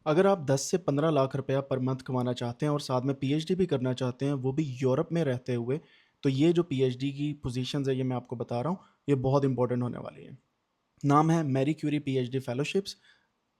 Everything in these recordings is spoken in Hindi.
अगर आप 10 से 15 लाख रुपया पर मंथ कमाना चाहते हैं और साथ में पीएचडी भी करना चाहते हैं, वो भी यूरोप में रहते हुए, तो ये जो पीएचडी की पोजीशंस है, ये मैं आपको बता रहा हूँ, ये बहुत इंपॉर्टेंट होने वाली है। नाम है मैरी क्यूरी पीएचडी फेलोशिप्स।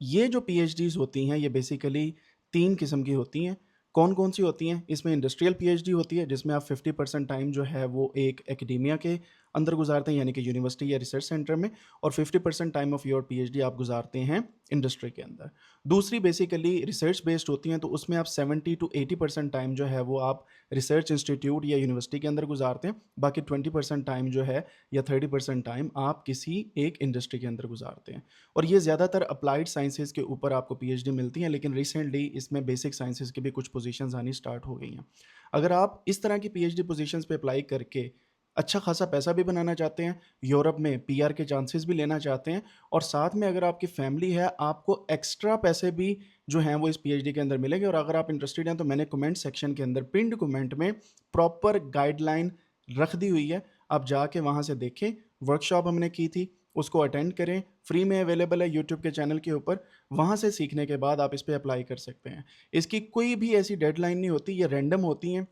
ये जो पीएचडीज़ होती हैं, ये बेसिकली 3 किस्म की होती हैं। कौन-कौन सी होती हैं? इसमें इंडस्ट्रियल पीएचडी होती है, जिसमें आप 50% टाइम जो है वो एक एकेडेमिया के अंदर गुज़ारते हैं, यानी कि यूनिवर्सिटी या रिसर्च सेंटर में, और 50% टाइम ऑफ योर पीएचडी आप गुज़ारते हैं इंडस्ट्री के अंदर। दूसरी बेसिकली रिसर्च बेस्ड होती हैं, तो उसमें आप 70 टू 80% टाइम जो है वो आप रिसर्च इंस्टीट्यूट या यूनिवर्सिटी के अंदर गुज़ारते हैं। बाकी 20% टाइम जो है या 30% टाइम आप किसी एक इंडस्ट्री के अंदर गुज़ारते हैं। और ये ज़्यादातर अप्लाइड साइंसेज़ के ऊपर आपको पीएचडी मिलती हैं, लेकिन रिसेंटली इसमें बेसिक साइंसेज़ की भी कुछ पोजीशंस आनी स्टार्ट हो गई हैं। अगर आप इस तरह की पीएचडी पोजीशंस पे अप्लाई करके अच्छा खासा पैसा भी बनाना चाहते हैं, यूरोप में पीआर के चांसेस भी लेना चाहते हैं, और साथ में अगर आपकी फैमिली है, आपको एक्स्ट्रा पैसे भी जो हैं वो इस पीएचडी के अंदर मिलेंगे। और अगर आप इंटरेस्टेड हैं, तो मैंने कमेंट सेक्शन के अंदर पिन्ड कमेंट में प्रॉपर गाइडलाइन रख दी हुई है। आप जाके वहाँ से देखें, वर्कशॉप हमने की थी, उसको अटेंड करें, फ्री में अवेलेबल है यूट्यूब के चैनल के ऊपर। वहाँ से सीखने के बाद आप इस पे अप्लाई कर सकते हैं। इसकी कोई भी ऐसी डेडलाइन नहीं होती, ये रैंडम होती हैं,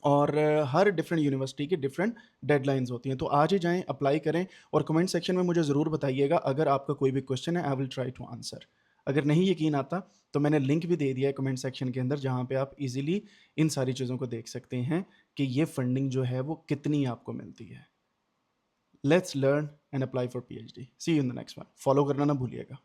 और हर डिफरेंट यूनिवर्सिटी की डिफरेंट डेडलाइंस होती हैं। तो आज ही जाएँ, अप्लाई करें, और कमेंट सेक्शन में मुझे ज़रूर बताइएगा अगर आपका कोई भी क्वेश्चन है, I will try to answer. अगर नहीं यकीन आता, तो मैंने लिंक भी दे दिया है कमेंट सेक्शन के अंदर, जहाँ पे आप ईज़िली इन सारी चीज़ों को देख सकते हैं कि ये फंडिंग जो है वो कितनी आपको मिलती है। Let's learn and apply for PhD. See you in the next one. Follow करना ना भूलिएगा।